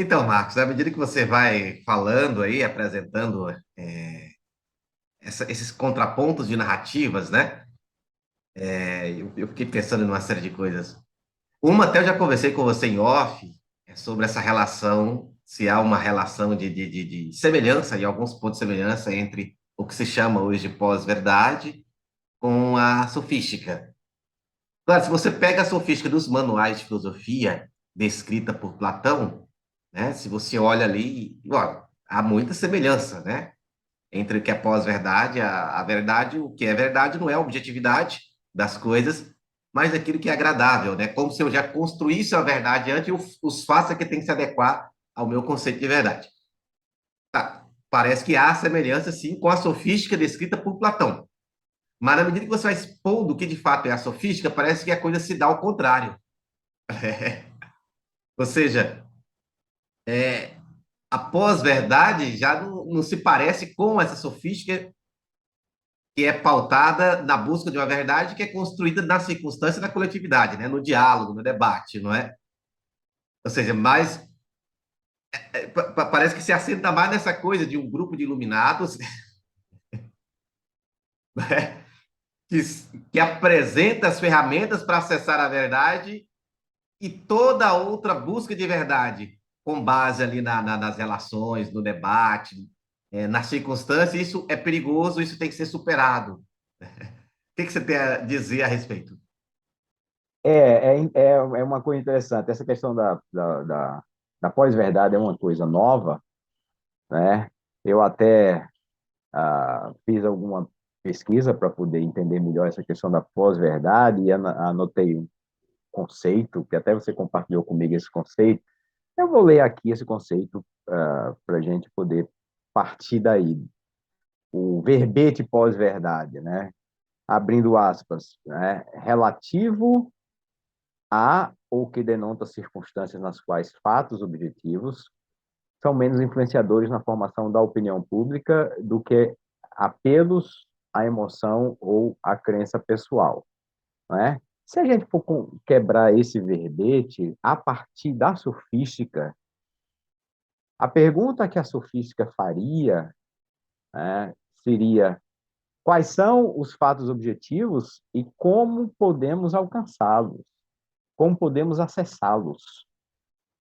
Então, Marcos, à medida que você vai falando aí, apresentando esses contrapontos de narrativas, né? Eu fiquei pensando em uma série de coisas. Uma, até eu já conversei com você em off, sobre essa relação, se há uma relação de semelhança, e alguns pontos de semelhança entre o que se chama hoje de pós-verdade com a sofística. Claro, se você pega a sofística dos manuais de filosofia descrita por Platão, né? Se você olha ali, ó, há muita semelhança, né? Entre o que é pós-verdade, a verdade, o que é verdade não é a objetividade das coisas, mas aquilo que é agradável, né? Como se eu já construísse a verdade antes, os fatos é que tem que se adequar ao meu conceito de verdade. Tá. Parece que há semelhança, sim, com a sofística descrita por Platão. Mas na medida que você vai expondo o que de fato é a sofística, parece que a coisa se dá ao contrário. Ou seja, a pós-verdade já não se parece com essa sofística que é pautada na busca de uma verdade que é construída na circunstância da coletividade, né? No diálogo, no debate, não é? Ou seja, mais parece que se assenta mais nessa coisa de um grupo de iluminados né? que, que apresenta as ferramentas para acessar a verdade e toda outra busca de verdade com base ali nas relações, no debate, na circunstância, isso é perigoso, isso tem que ser superado. O que você tem a dizer a respeito? É uma coisa interessante. Essa questão da pós-verdade é uma coisa nova, né? Eu até fiz alguma pesquisa para poder entender melhor essa questão da pós-verdade e anotei um conceito, que até você compartilhou comigo esse conceito. Eu vou ler aqui esse conceito para a gente poder partir daí. O verbete pós-verdade, né? Abrindo aspas, né? Relativo a ou que denota circunstâncias nas quais fatos objetivos são menos influenciadores na formação da opinião pública do que apelos à emoção ou à crença pessoal, não é? Se a gente for quebrar esse verbete a partir da sofística, a pergunta que a sofística faria, né, seria quais são os fatos objetivos e como podemos alcançá-los, como podemos acessá-los.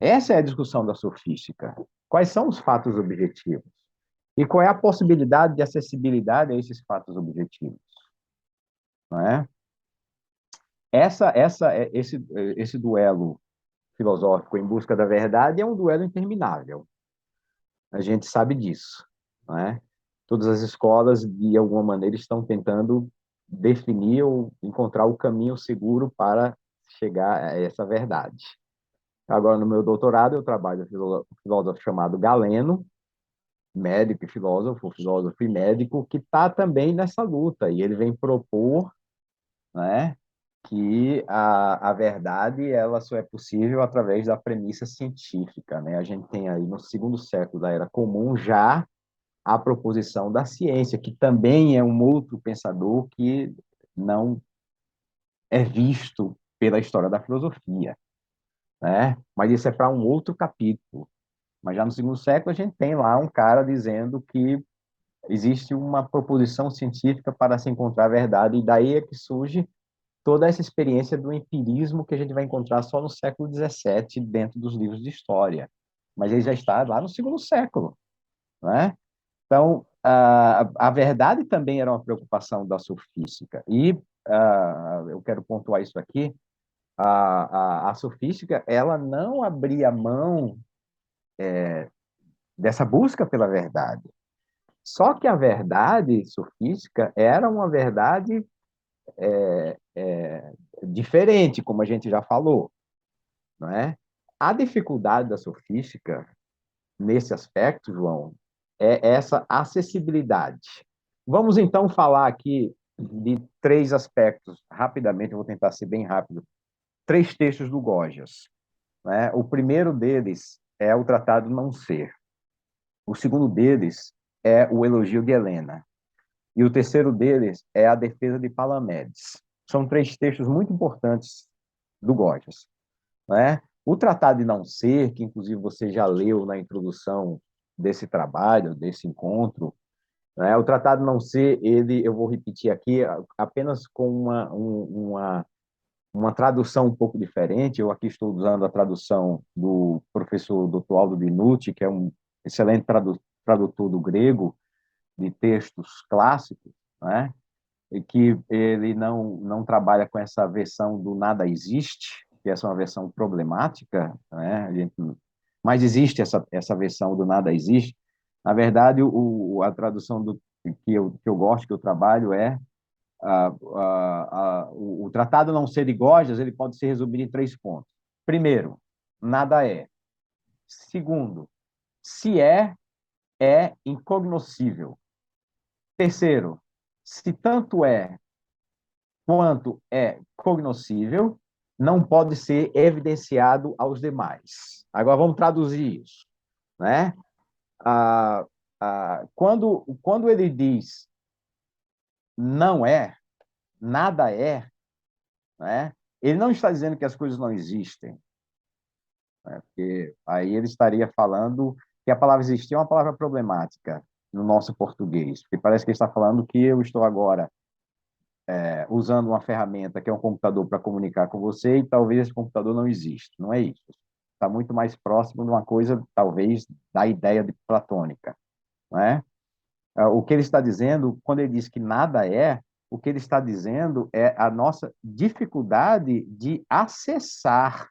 Essa é a discussão da sofística. Quais são os fatos objetivos? E qual é a possibilidade de acessibilidade a esses fatos objetivos? Não é? Esse duelo filosófico em busca da verdade é um duelo interminável. A gente sabe disso. Não é? Todas as escolas, de alguma maneira, estão tentando definir ou encontrar o caminho seguro para chegar a essa verdade. Agora, no meu doutorado, eu trabalho com um filósofo chamado Galeno, médico e filósofo e médico, que está também nessa luta. E ele vem propor, né, que a verdade ela só é possível através da premissa científica. Né? A gente tem aí, no segundo século da Era Comum, já a proposição da ciência, que também é um outro pensador que não é visto pela história da filosofia. Né? Mas isso é para um outro capítulo. Mas já no segundo século a gente tem lá um cara dizendo que existe uma proposição científica para se encontrar a verdade, e daí é que surge toda essa experiência do empirismo que a gente vai encontrar só no século XVII dentro dos livros de história. Mas ele já está lá no segundo século, né? Então, a verdade também era uma preocupação da sofística. E eu quero pontuar isso aqui, a sofística, ela não abria mão dessa busca pela verdade. Só que a verdade sofística era uma verdade diferente, como a gente já falou, não é? A dificuldade da sofística nesse aspecto, João, é essa acessibilidade. Vamos então falar aqui de três aspectos, rapidamente, eu vou tentar ser bem rápido. Três textos do Gorgias. Né? O primeiro deles é o Tratado Não Ser. O segundo deles é o Elogio de Helena. E o terceiro deles é a Defesa de Palamedes. São três textos muito importantes do Gorgias. Né? O Tratado de Não Ser, que inclusive você já leu na introdução desse trabalho, desse encontro, né? O Tratado de Não Ser, ele, eu vou repetir aqui, apenas com uma tradução um pouco diferente. Eu aqui estou usando a tradução do professor Dr. Aldo Dinucci, que é um excelente tradutor do grego, de textos clássicos, né? E que ele não trabalha com essa versão do nada existe, que essa é uma versão problemática, né? Mas existe essa versão do nada existe. Na verdade, a tradução que eu gosto, que eu trabalho, é o tratado não ser de Gorgias, ele pode ser resumido em 3 pontos. Primeiro, nada é. Segundo, se é incognoscível. Terceiro, se tanto é quanto é cognoscível, não pode ser evidenciado aos demais. Agora vamos traduzir isso, né? Quando ele diz não é, nada é, né? Ele não está dizendo que as coisas não existem, né? Porque aí ele estaria falando que a palavra existir é uma palavra problemática no nosso português, porque parece que ele está falando que eu estou agora usando uma ferramenta que é um computador para comunicar com você e talvez esse computador não existe. Não é isso. Está muito mais próximo de uma coisa, talvez, da ideia de platônica, não é? O que ele está dizendo, quando ele diz que nada é, o que ele está dizendo é a nossa dificuldade de acessar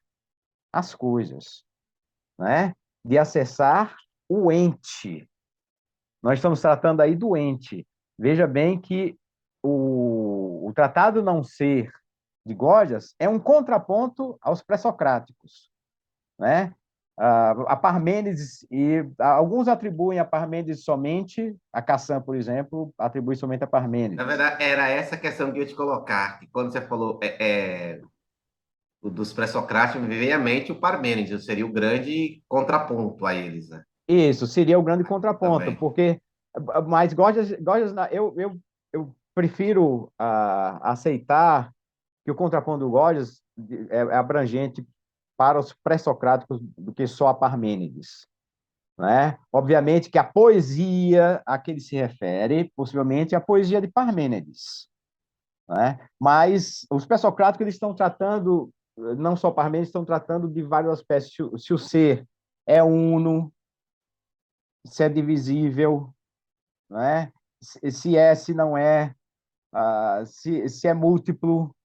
as coisas, né? De acessar o ente. Nós estamos tratando aí do ente. Veja bem que o Tratado Não Ser de Gorgias é um contraponto aos pré-socráticos, né? A Parmênides, e alguns atribuem a Parmênides somente, a Cassan, por exemplo, atribui somente a Na Parmênides. verdade, era essa questão que eu ia te colocar, que quando você falou dos pré-socráticos, me veio à mente o Parmênides, seria o grande contraponto a eles, né? Isso seria o grande contraponto, Também. porque, mas Gorgias eu prefiro aceitar que o contraponto do Gorgias é abrangente para os pré-socráticos do que só a Parmênides, né? Obviamente que a poesia a que ele se refere, possivelmente, é a poesia de Parmênides, né? Mas os pré-socráticos eles estão tratando, não só Parmênides, estão tratando de vários aspectos. Se o ser é uno, se é divisível, né? Se é, se não é, se é múltiplo,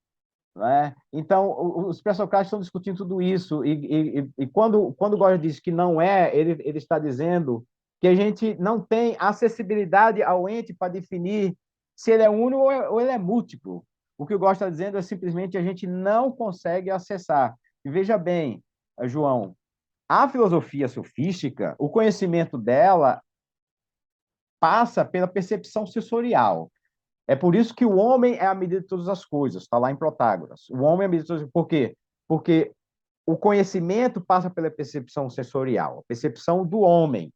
né? Então, os pré-socráticos estão discutindo tudo isso, e quando Góes diz que não é, ele está dizendo que a gente não tem acessibilidade ao ente para definir se ele é uno ou ele é múltiplo. O que o Góes está dizendo é simplesmente a gente não consegue acessar. E veja bem, João, a filosofia sofística, o conhecimento dela passa pela percepção sensorial. É por isso que o homem é a medida de todas as coisas, está lá em Protágoras. O homem é a medida de todas as coisas. Por quê? Porque o conhecimento passa pela percepção sensorial, a percepção do homem,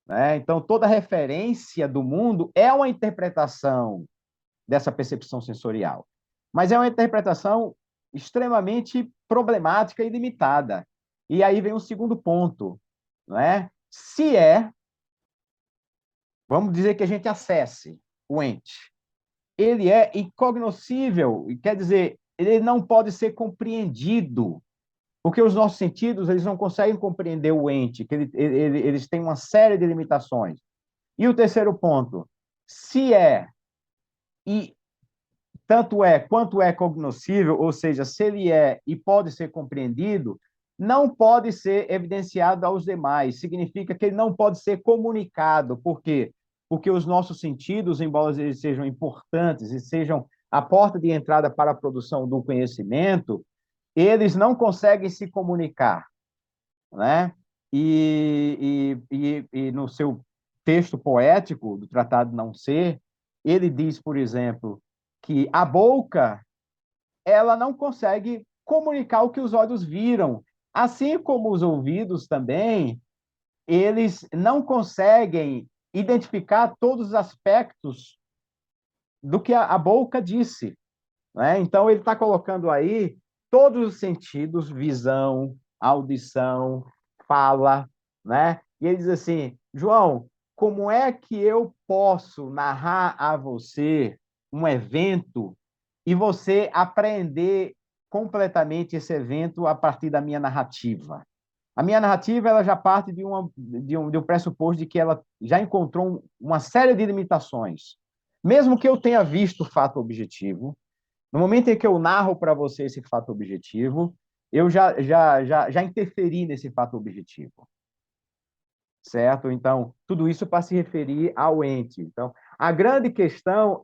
né? Então, toda referência do mundo é uma interpretação dessa percepção sensorial. Mas é uma interpretação extremamente problemática e limitada. E aí vem o segundo ponto, não é? Se é, vamos dizer que a gente acesse o ente, ele é incognoscível, quer dizer, ele não pode ser compreendido, porque os nossos sentidos eles não conseguem compreender o ente, que eles têm uma série de limitações. E o terceiro ponto, se é e tanto é quanto é cognoscível, ou seja, se ele é e pode ser compreendido, não pode ser evidenciado aos demais. Significa que ele não pode ser comunicado. Por quê? Porque os nossos sentidos, embora eles sejam importantes e sejam a porta de entrada para a produção do conhecimento, eles não conseguem se comunicar, né? E no seu texto poético do Tratado de Não Ser, ele diz, por exemplo, que a boca ela não consegue comunicar o que os olhos viram, assim como os ouvidos também, eles não conseguem identificar todos os aspectos do que a boca disse, né? Então ele está colocando aí todos os sentidos, visão, audição, fala, né? E ele diz assim, João, como é que eu posso narrar a você um evento e você aprender completamente esse evento a partir da minha narrativa? A minha narrativa ela já parte de um pressuposto de que ela já encontrou uma série de limitações. Mesmo que eu tenha visto o fato objetivo, no momento em que eu narro para você esse fato objetivo, eu já interferi nesse fato objetivo, certo? Então, tudo isso para se referir ao ente. Então, a grande questão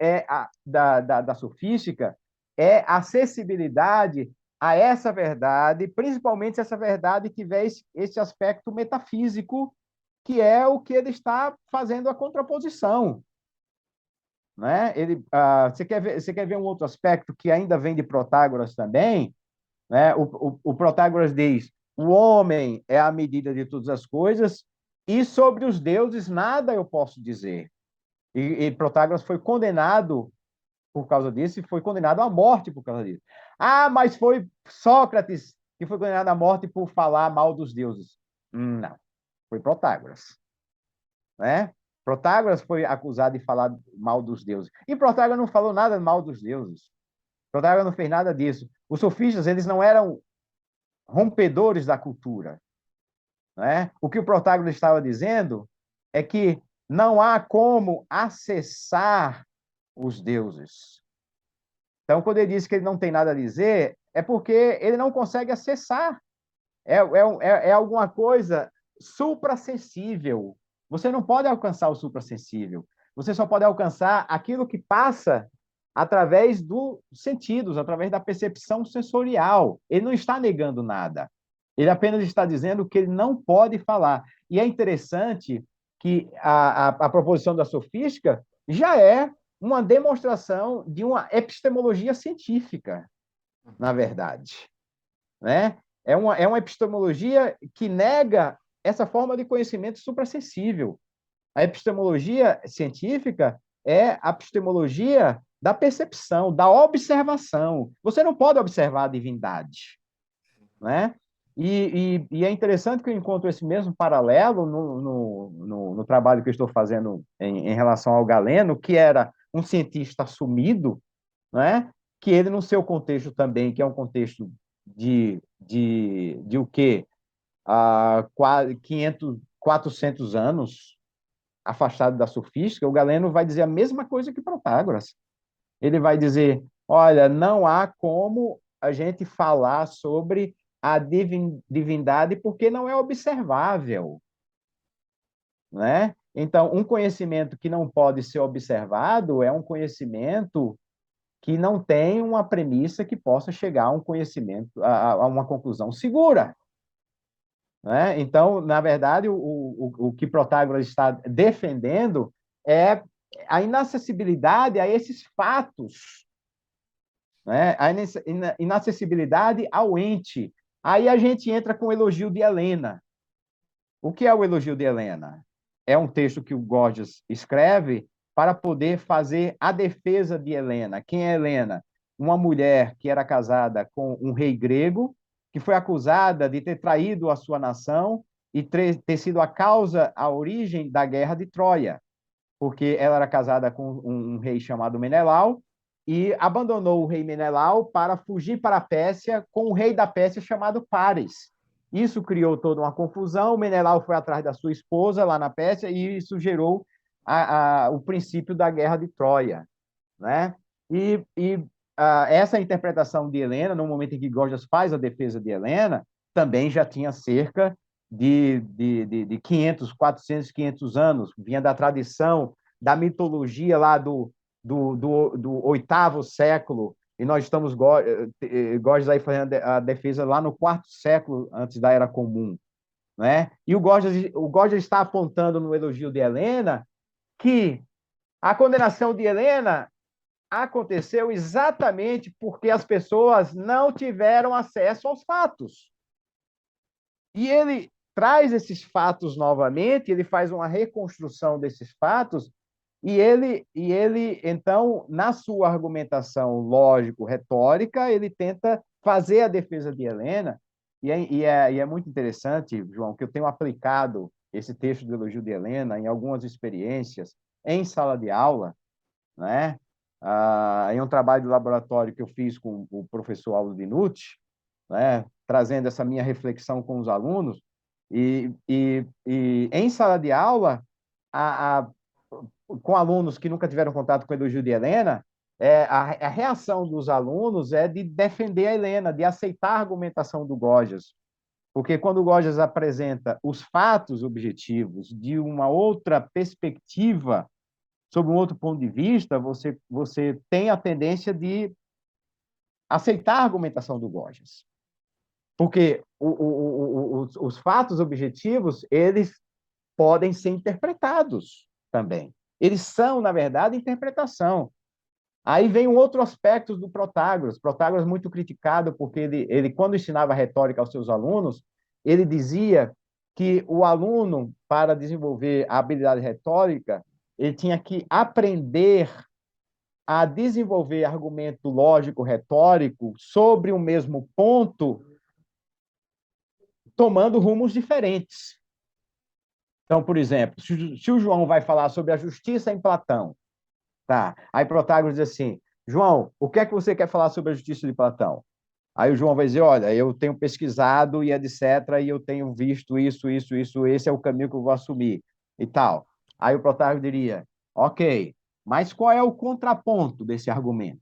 da sofística é a acessibilidade a essa verdade, principalmente se essa verdade tiver esse aspecto metafísico, que é o que ele está fazendo a contraposição. Né? Você quer ver um outro aspecto que ainda vem de Protágoras também? Né? O Protágoras diz: o homem é a medida de todas as coisas, e sobre os deuses nada eu posso dizer. E Protágoras foi condenado por causa disso e foi condenado à morte por causa disso. Ah, mas foi Sócrates que foi condenado à morte por falar mal dos deuses. Não, foi Protágoras. Né? Protágoras foi acusado de falar mal dos deuses. E Protágoras não falou nada mal dos deuses. Protágoras não fez nada disso. Os sofistas, eles não eram rompedores da cultura. Né? O que o Protágoras estava dizendo é que não há como acessar os deuses. Então, quando ele diz que ele não tem nada a dizer, é porque ele não consegue acessar. É alguma coisa suprassensível. Você não pode alcançar o suprassensível. Você só pode alcançar aquilo que passa através dos sentidos, através da percepção sensorial. Ele não está negando nada. Ele apenas está dizendo que ele não pode falar. E é interessante que a proposição da sofística já é uma demonstração de uma epistemologia científica, na verdade. Né? É uma epistemologia que nega essa forma de conhecimento suprassensível. A epistemologia científica é a epistemologia da percepção, da observação. Você não pode observar a divindade. Né? E é interessante que eu encontro esse mesmo paralelo no trabalho que eu estou fazendo em relação ao Galeno, que era um cientista assumido, né? Que ele, no seu contexto também, que é um contexto de o quê? 500, 400 anos afastado da sofística, o Galeno vai dizer a mesma coisa que Protágoras. Ele vai dizer, olha, não há como a gente falar sobre a divindade porque não é observável, né? Então, um conhecimento que não pode ser observado é um conhecimento que não tem uma premissa que possa chegar a um conhecimento, a uma conclusão segura. Né? Então, na verdade, o que Protágoras está defendendo é a inacessibilidade a esses fatos, né? A inacessibilidade ao ente. Aí a gente entra com o elogio de Helena. O que é o elogio de Helena? É um texto que o Gorgias escreve para poder fazer a defesa de Helena. Quem é Helena? Uma mulher que era casada com um rei grego, que foi acusada de ter traído a sua nação e ter sido a causa, a origem da guerra de Troia, porque ela era casada com um rei chamado Menelau e abandonou o rei Menelau para fugir para a Pérsia com o rei da Pérsia chamado Paris. Isso criou toda uma confusão. O Menelau foi atrás da sua esposa lá na Pérsia e isso gerou o princípio da guerra de Troia. Né? Essa interpretação de Helena, no momento em que Gorgias faz a defesa de Helena, também já tinha cerca de 500, 400, 500 anos. Vinha da tradição, da mitologia lá do 8º século, e nós estamos, Gorgias aí fazendo a defesa lá no 4º século antes da Era Comum. Né? E o Gorgias está apontando no elogio de Helena que a condenação de Helena aconteceu exatamente porque as pessoas não tiveram acesso aos fatos. E ele traz esses fatos novamente, ele faz uma reconstrução desses fatos, e ele então, na sua argumentação lógico-retórica, ele tenta fazer a defesa de Helena, E é muito interessante, João, que eu tenho aplicado esse texto do Elogio de Helena em algumas experiências em sala de aula, né? Em um trabalho de laboratório que eu fiz com o professor Aulo Dinucci, né? Trazendo essa minha reflexão com os alunos, e em sala de aula, a, a, com alunos que nunca tiveram contato com a Elogio de Helena, a reação dos alunos é de defender a Helena, de aceitar a argumentação do Gorgias, porque quando o Gorgias apresenta os fatos objetivos de uma outra perspectiva, sob um outro ponto de vista, você tem a tendência de aceitar a argumentação do Gorgias. Porque os fatos objetivos, eles podem ser interpretados também. Eles são, na verdade, interpretação. Aí vem um outro aspecto do Protágoras. Protágoras muito criticado porque quando ensinava retórica aos seus alunos, ele dizia que o aluno, para desenvolver a habilidade retórica, ele tinha que aprender a desenvolver argumento lógico retórico sobre o mesmo ponto, tomando rumos diferentes. Então, por exemplo, se o João vai falar sobre a justiça em Platão, tá? Aí Protágoras diz assim: João, o que é que você quer falar sobre a justiça de Platão? Aí o João vai dizer: olha, eu tenho pesquisado e etc, e eu tenho visto isso, esse é o caminho que eu vou assumir e tal. Aí o Protágoras diria: ok, mas qual é o contraponto desse argumento?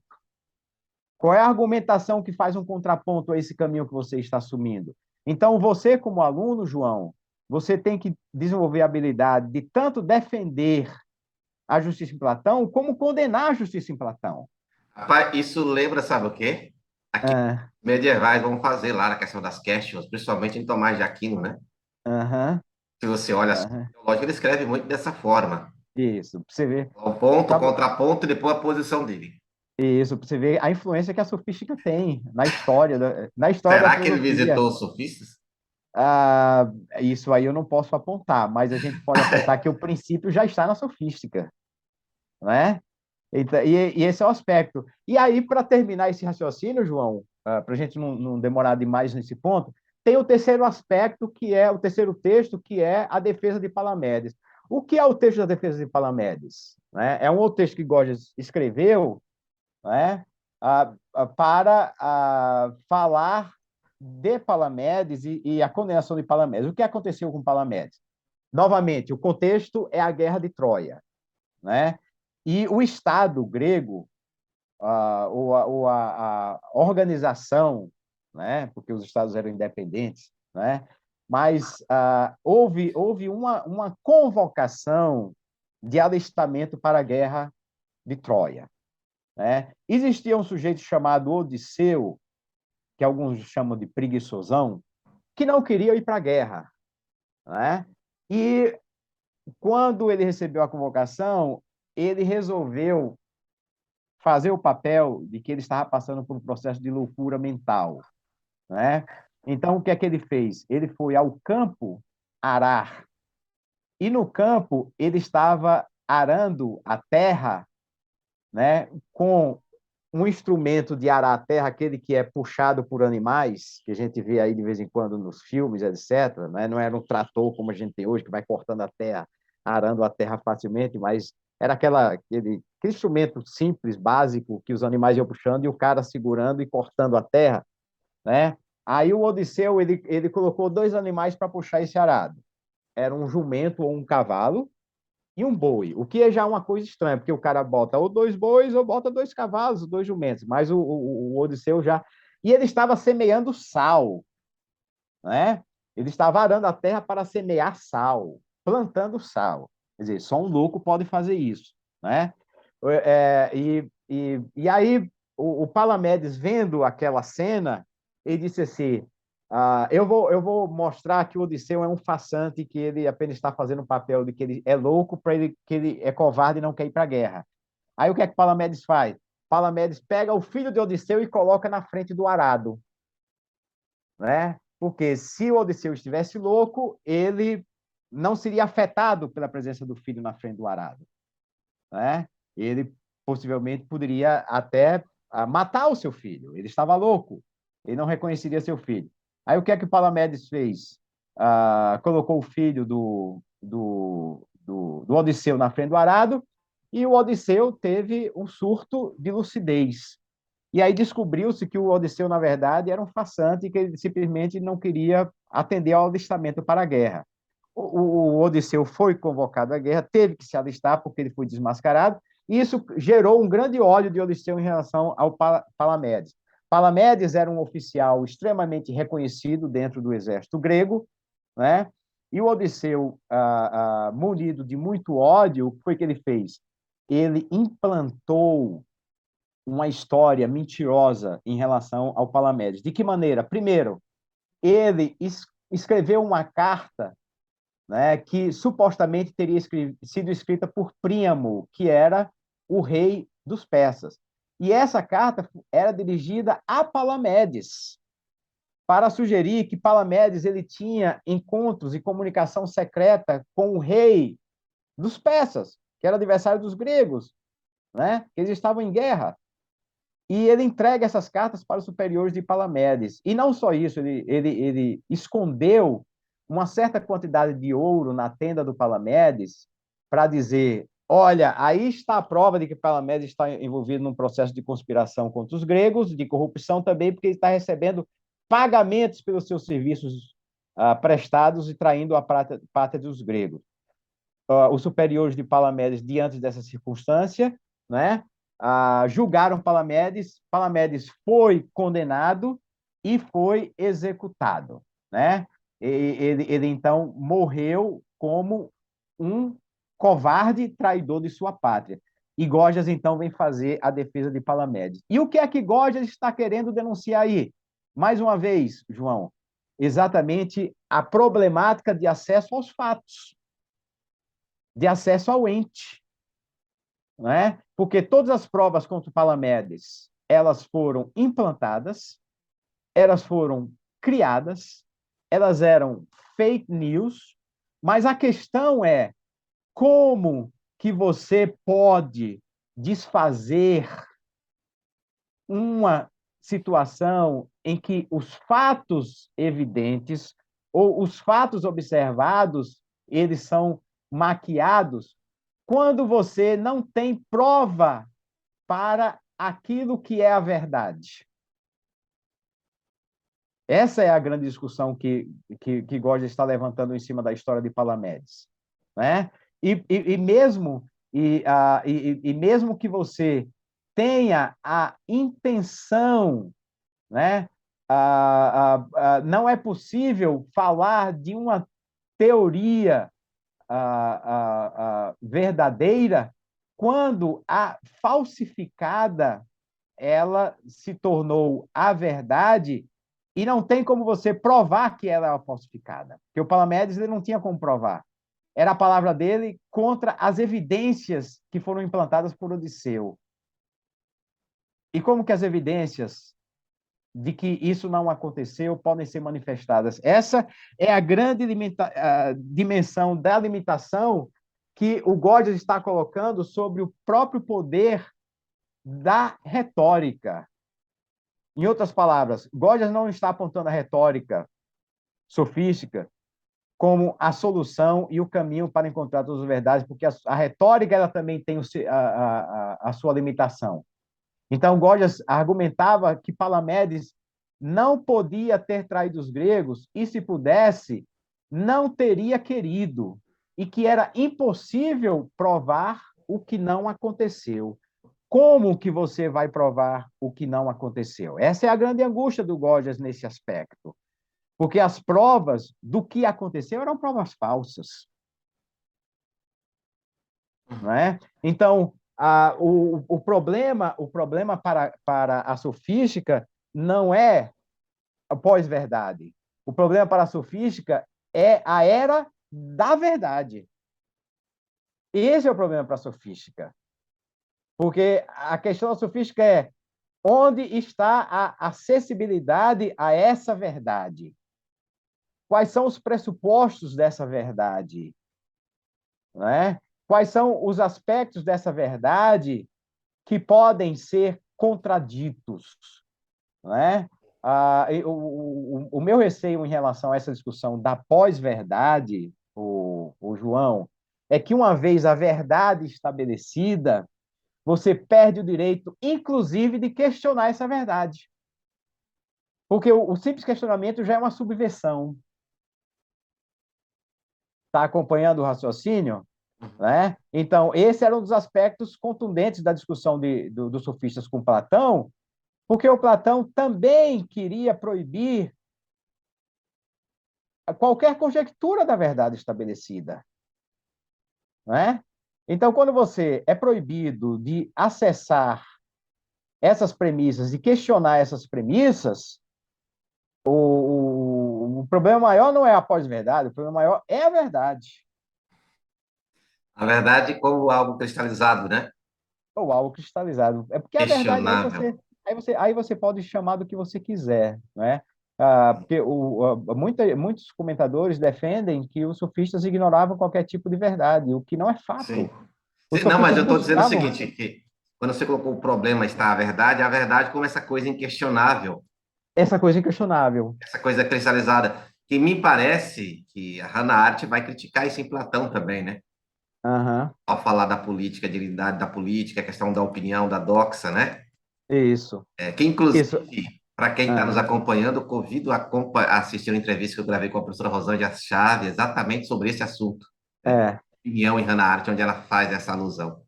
Qual é a argumentação que faz um contraponto a esse caminho que você está assumindo? Então, você, como aluno, João, você tem que desenvolver a habilidade de tanto defender a justiça em Platão, como condenar a justiça em Platão. Rapaz, isso lembra, sabe o quê? Aqui, Ah, medievais vão fazer lá na questão das questions, principalmente em Tomás de Aquino, né? aham, Se você olha assim, aham. o teológico, ele escreve muito dessa forma. Isso, para você ver. O ponto, o Pra, contraponto e depois a posição dele. isso, para você ver a influência que a sofística tem na história da Será que ele filosofia. visitou os sofistas? Ah, isso aí eu não posso apontar, mas a gente pode apontar que o princípio já está na sofística, né? E esse é o aspecto. E aí, para terminar esse raciocínio, João, para a gente não demorar demais nesse ponto, tem o terceiro aspecto, que é o terceiro texto, que é a defesa de Palamedes. O que é o texto da defesa de Palamedes? Né? É um outro texto que Gorgias escreveu, né? Para falar de Palamedes e a condenação de Palamedes. O que aconteceu com Palamedes? Novamente, o contexto é a guerra de Troia, né? E o Estado grego, a organização, né? Porque os estados eram independentes, né? Mas houve uma convocação de alistamento para a guerra de Troia, né? Existia um sujeito chamado Odisseu, que alguns chamam de preguiçosão, que não queria ir para a guerra, né? E quando ele recebeu a convocação, ele resolveu fazer o papel de que ele estava passando por um processo de loucura mental, né? Então, o que é que ele fez? Ele foi ao campo arar, e no campo ele estava arando a terra, né, com um instrumento de arar a terra, aquele que é puxado por animais, que a gente vê aí de vez em quando nos filmes, etc. Né? Não era um trator como a gente tem hoje, que vai cortando a terra, arando a terra facilmente, mas era aquele instrumento simples, básico, que os animais iam puxando e o cara segurando e cortando a terra. Né? Aí o Odisseu ele colocou dois animais para puxar esse arado. Era um jumento ou um cavalo, e um boi, o que é já uma coisa estranha, porque o cara bota ou dois bois ou bota dois cavalos, dois jumentos, mas o Odisseu já. E ele estava semeando sal, né? Ele estava arando a terra para semear sal, plantando sal. Quer dizer, só um louco pode fazer isso, né? E aí o Palamedes, vendo aquela cena, ele disse assim: eu vou mostrar que o Odisseu é um farsante, que ele apenas está fazendo o papel de que ele é louco, para ele que ele é covarde e não quer ir para a guerra. Aí o que é que Palamedes faz? Palamedes pega o filho de Odisseu e coloca na frente do arado, né? Porque se o Odisseu estivesse louco, ele não seria afetado pela presença do filho na frente do arado, né? Ele possivelmente poderia até matar o seu filho. Ele estava louco. Ele não reconheceria seu filho. Aí o que é que Palamedes fez? Colocou o filho do Odisseu na frente do arado, e o Odisseu teve um surto de lucidez. E aí descobriu-se que o Odisseu, na verdade, era um farsante e que ele simplesmente não queria atender ao alistamento para a guerra. O Odisseu foi convocado à guerra, teve que se alistar porque ele foi desmascarado, e isso gerou um grande ódio de Odisseu em relação ao Palamedes. Palamedes era um oficial extremamente reconhecido dentro do exército grego, né? E o Odisseu, munido de muito ódio, o que foi que ele fez? Ele implantou uma história mentirosa em relação ao Palamedes. De que maneira? Primeiro, ele escreveu uma carta, né, que supostamente teria sido escrita por Príamo, que era o rei dos persas. E essa carta era dirigida a Palamedes, para sugerir que Palamedes ele tinha encontros e comunicação secreta com o rei dos persas, que era adversário dos gregos, né? Eles estavam em guerra. E ele entrega essas cartas para os superiores de Palamedes. E não só isso, ele escondeu uma certa quantidade de ouro na tenda do Palamedes para dizer: olha, aí está a prova de que Palamedes está envolvido num processo de conspiração contra os gregos, de corrupção também, porque ele está recebendo pagamentos pelos seus serviços prestados e traindo a pátria dos gregos. Os superiores de Palamedes, diante dessa circunstância, né, julgaram Palamedes. Palamedes foi condenado e foi executado, né? Ele então morreu como um covarde traidor de sua pátria. E Gorgias então vem fazer a defesa de Palamedes. E o que é que Gorgias está querendo denunciar aí? Mais uma vez, João, exatamente a problemática de acesso aos fatos, de acesso ao ente, né? Porque todas as provas contra o Palamedes, elas foram implantadas, elas foram criadas, elas eram fake news, mas a questão é como que você pode desfazer uma situação em que os fatos evidentes ou os fatos observados, eles são maquiados quando você não tem prova para aquilo que é a verdade. Essa é a grande discussão que Gorgias está levantando em cima da história de Palamedes, né? E mesmo mesmo que você tenha a intenção, né? Não é possível falar de uma teoria verdadeira quando a falsificada ela se tornou a verdade e não tem como você provar que ela é falsificada. Porque o Palamedes ele não tinha como provar. Era a palavra dele contra as evidências que foram implantadas por Odisseu. E como que as evidências de que isso não aconteceu podem ser manifestadas? Essa é a grande dimensão da limitação que o Gorgias está colocando sobre o próprio poder da retórica. Em outras palavras, Gorgias não está apontando a retórica sofística como a solução e o caminho para encontrar todas as verdades, porque a retórica ela também tem a sua limitação. Então, Gorgias argumentava que Palamedes não podia ter traído os gregos e, se pudesse, não teria querido, e que era impossível provar o que não aconteceu. Como que você vai provar o que não aconteceu? Essa é a grande angústia do Gorgias nesse aspecto. Porque as provas do que aconteceu eram provas falsas. Não é? Então, o problema para a sofística não é a pós-verdade. O problema para a sofística é a era da verdade. Esse é o problema para a sofística. Porque a questão da sofística é onde está a acessibilidade a essa verdade? Quais são os pressupostos dessa verdade? Não é? Quais são os aspectos dessa verdade que podem ser contraditos? Não é? O meu receio em relação a essa discussão da pós-verdade, o João, é que uma vez a verdade estabelecida, você perde o direito, inclusive, de questionar essa verdade. Porque o simples questionamento já é uma subversão. Está acompanhando o raciocínio? Né? Então, esse era um dos aspectos contundentes da discussão dos sofistas com Platão, porque o Platão também queria proibir qualquer conjectura da verdade estabelecida. Né? Então, quando você é proibido de acessar essas premissas e questionar essas premissas, o problema maior não é a pós-verdade, o problema maior é a verdade. A verdade como algo cristalizado, né? Ou algo cristalizado. É porque a verdade Questionável. aí você pode chamar do que você quiser, né? Porque muitos comentadores defendem que os sofistas ignoravam qualquer tipo de verdade, o que não é Sim. fato. Os Não, mas sofistas eu estou dizendo o buscavam seguinte, que quando você colocou o problema está a verdade como essa coisa inquestionável, essa coisa inquestionável. essa coisa cristalizada, que me parece que a Hannah Arendt vai criticar isso em Platão também, né? Aham, Ao falar da política, a dignidade da política, a questão da opinião, da doxa, né? isso, Que isso. inclusive, para quem está nos Aham, acompanhando, convido a assistir uma entrevista que eu gravei com a professora Rosângela Chaves, exatamente sobre esse assunto, né? é, Opinião em Hannah Arendt, onde ela faz essa alusão.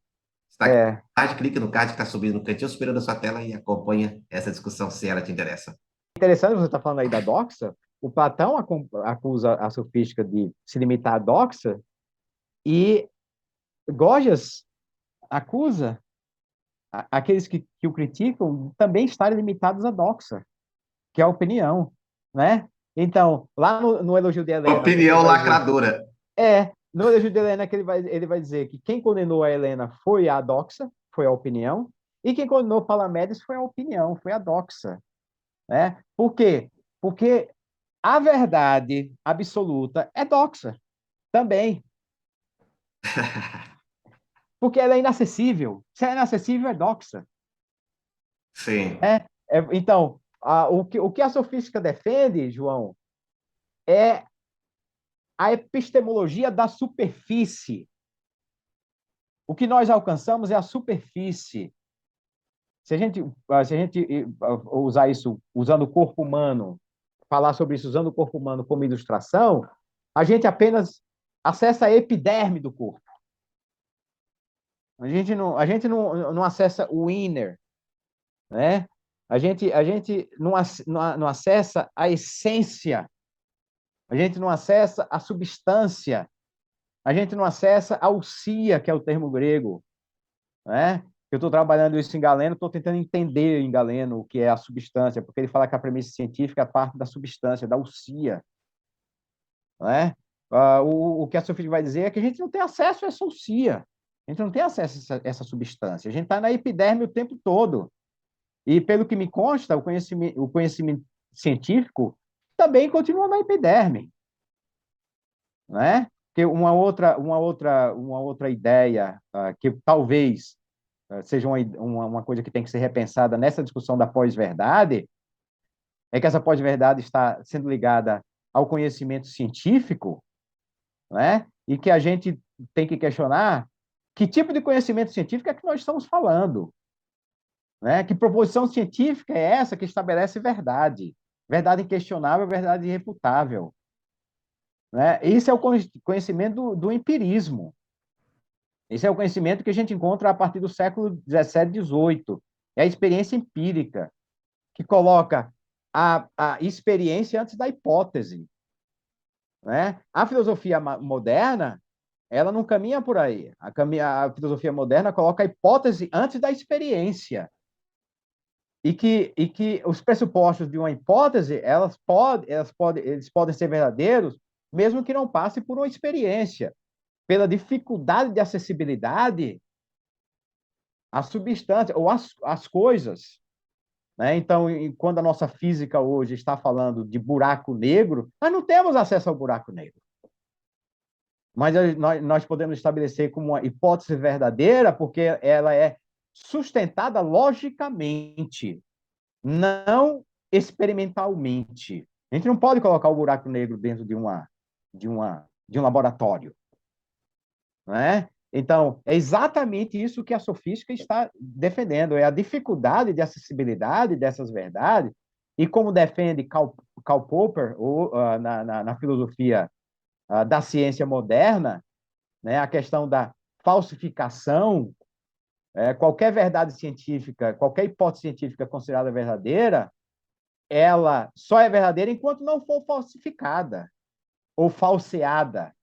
Está aqui no é. card, clique no card que está subindo no cantinho superior da sua tela e acompanha essa discussão se ela te interessa. Interessante você estar falando aí da doxa. O Platão acusa a sofística de se limitar à doxa e Gorgias acusa aqueles que o criticam também estarem limitados à doxa, que é a opinião, né? Então, lá no elogio de Helena, o que é que ele Opinião vai dizer? lacradora. No elogio de Helena, que ele vai dizer que quem condenou a Helena foi a doxa, foi a opinião, e quem condenou Palamedes foi a opinião, foi a doxa, né? Por quê? Porque a verdade absoluta é doxa também, porque ela é inacessível. Se ela é inacessível, é doxa. Sim. Então, o que a sofística defende, João, é a epistemologia da superfície. O que nós alcançamos é a superfície. Se a gente usar isso usando o corpo humano, falar sobre isso usando o corpo humano como ilustração, a gente apenas acessa a epiderme do corpo. A gente não acessa o inner, né? A gente não acessa a essência, a gente não acessa a substância, a gente não acessa a ousia, que é o termo grego, né? Eu estou trabalhando isso em Galeno, estou tentando entender em Galeno o que é a substância, porque ele fala que a premissa científica é parte da substância, da ousia, né? O que a Sofia vai dizer é que a gente não tem acesso a essa ousia, a gente não tem acesso a essa substância, a gente está na epiderme o tempo todo. E, pelo que me consta, o conhecimento científico também continua na epiderme, né? Que uma outra ideia que talvez seja uma coisa que tem que ser repensada nessa discussão da pós-verdade, é que essa pós-verdade está sendo ligada ao conhecimento científico, né? E que a gente tem que questionar que tipo de conhecimento científico é que nós estamos falando, né? Que proposição científica é essa que estabelece verdade? Verdade inquestionável, verdade irrefutável, né? Isso é o conhecimento do empirismo. Esse é o conhecimento que a gente encontra a partir do século XVII, XVIII. É a experiência empírica, que coloca a experiência antes da hipótese, né? A filosofia moderna, ela não caminha por aí. A filosofia moderna coloca a hipótese antes da experiência. E que os pressupostos de uma hipótese, eles podem ser verdadeiros, mesmo que não passe por uma experiência, pela dificuldade de acessibilidade às substâncias ou às coisas. Né? Então, quando a nossa física hoje está falando de buraco negro, nós não temos acesso ao buraco negro. Mas nós podemos estabelecer como uma hipótese verdadeira, porque ela é sustentada logicamente, não experimentalmente. A gente não pode colocar o buraco negro dentro de um laboratório, não é? Então, é exatamente isso que a sofística está defendendo, é a dificuldade de acessibilidade dessas verdades, e como defende Karl Popper, na filosofia da ciência moderna, né, a questão da falsificação, qualquer verdade científica, qualquer hipótese científica considerada verdadeira, ela só é verdadeira enquanto não for falsificada ou falseada.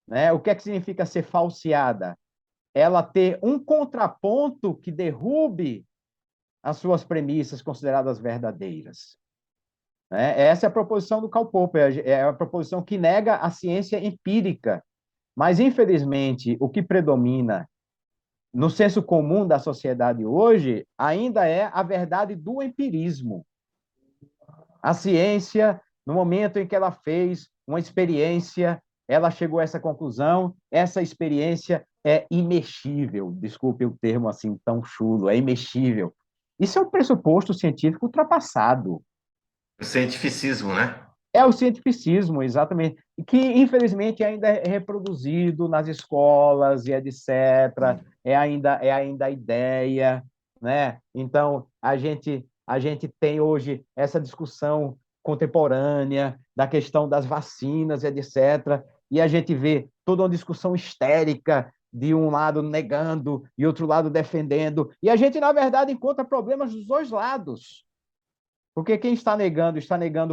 Né? O que é que significa ser falseada? Ela ter um contraponto que derrube as suas premissas consideradas verdadeiras. Né? Essa é a proposição do Karl Popper, é a proposição que nega a ciência empírica. Mas, infelizmente, o que predomina no senso comum da sociedade hoje ainda é a verdade do empirismo. A ciência, no momento em que ela fez uma experiência, ela chegou a essa conclusão, essa experiência é imexível. Desculpe o termo assim tão chulo, é imexível. Isso é um pressuposto científico ultrapassado. O cientificismo, né? É o cientificismo, exatamente, que infelizmente ainda é reproduzido nas escolas e etc. É ainda a ideia, né? Então a gente tem hoje essa discussão contemporânea da questão das vacinas e etc. E a gente vê toda uma discussão histérica de um lado negando e outro lado defendendo. E a gente, na verdade, encontra problemas dos dois lados. Porque quem está negando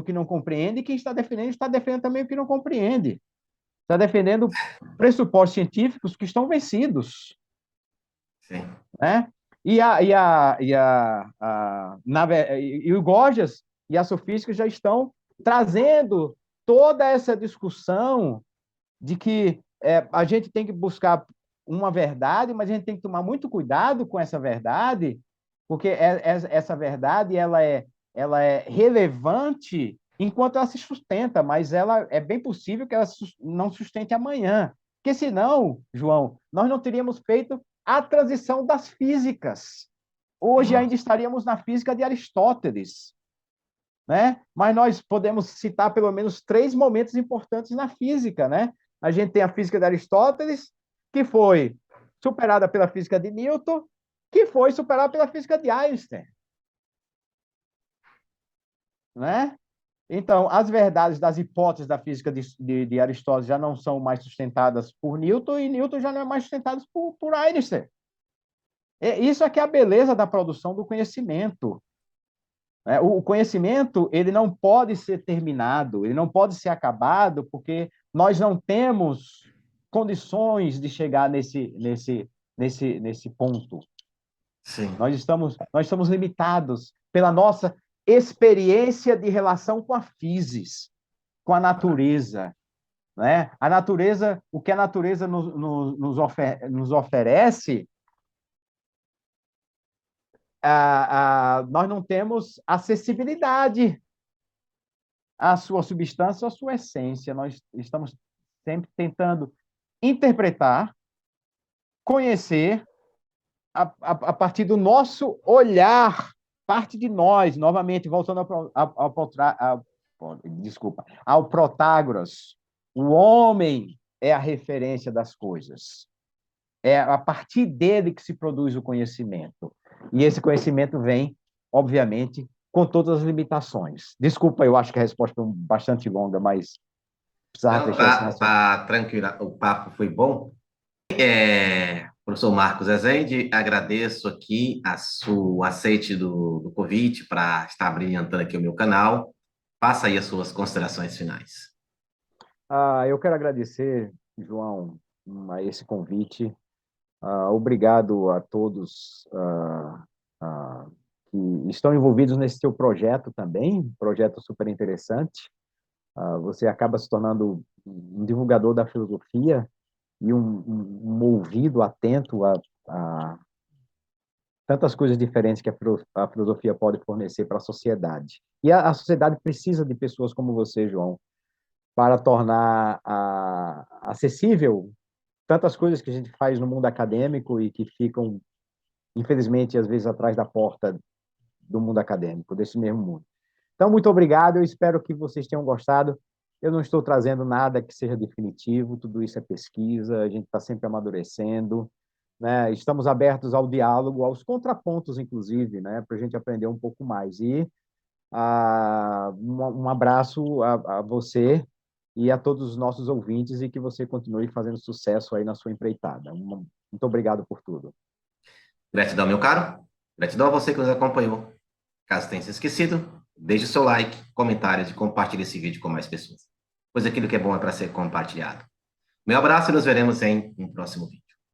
o que não compreende, e quem está defendendo também o que não compreende. Está defendendo pressupostos científicos que estão vencidos. Sim. Né? E o Gorgias e a sofística já estão trazendo toda essa discussão de que a gente tem que buscar uma verdade, mas a gente tem que tomar muito cuidado com essa verdade, porque essa verdade ela é relevante enquanto ela se sustenta, mas ela é bem possível que ela não sustente amanhã. Porque senão, João, nós não teríamos feito a transição das físicas. Hoje Sim. ainda estaríamos na física de Aristóteles, né? Mas nós podemos citar pelo menos três momentos importantes na física, né? A gente tem a física de Aristóteles, que foi superada pela física de Newton, que foi superada pela física de Einstein, né? Então, as verdades das hipóteses da física de Aristóteles já não são mais sustentadas por Newton, e Newton já não é mais sustentado por Einstein. Isso é que é a beleza da produção do conhecimento. O conhecimento ele não pode ser terminado, ele não pode ser acabado, porque nós não temos condições de chegar nesse ponto. Sim. Nós estamos limitados pela nossa experiência de relação com a physis, com a natureza. Né? A natureza, o que a natureza nos oferece, nós não temos acessibilidade à sua substância, à sua essência. Nós estamos sempre tentando interpretar, conhecer a partir do nosso olhar, parte de nós, novamente, voltando ao Protágoras. O homem é a referência das coisas. É a partir dele que se produz o conhecimento. E esse conhecimento vem, obviamente, com todas as limitações. Desculpa, eu acho que a resposta foi bastante longa, mas precisava Não, fechar esse raciocínio. tá tranquilo, o papo foi bom. Professor Marcos Rezende, agradeço aqui o aceite do convite para estar brilhantando aqui o meu canal. Faça aí as suas considerações finais. Eu quero agradecer, João, a esse convite. Obrigado a todos que estão envolvidos nesse seu projeto também, um projeto super interessante. Você acaba se tornando um divulgador da filosofia e um ouvido atento a tantas coisas diferentes que a filosofia pode fornecer para a sociedade. E a sociedade precisa de pessoas como você, João, para tornar acessível tantas coisas que a gente faz no mundo acadêmico e que ficam, infelizmente, às vezes atrás da porta do mundo acadêmico, desse mesmo mundo. Então, muito obrigado, eu espero que vocês tenham gostado. Eu não estou trazendo nada que seja definitivo, tudo isso é pesquisa, a gente está sempre amadurecendo, né? Estamos abertos ao diálogo, aos contrapontos, inclusive, né? Para a gente aprender um pouco mais. E um abraço a você e a todos os nossos ouvintes e que você continue fazendo sucesso aí na sua empreitada. Muito obrigado por tudo. Gratidão, meu caro. Gratidão a você que nos acompanhou. Caso tenha se esquecido, deixe o seu like, comentários e compartilhe esse vídeo com mais pessoas, pois aquilo que é bom é para ser compartilhado. Meu abraço e nos veremos em um próximo vídeo.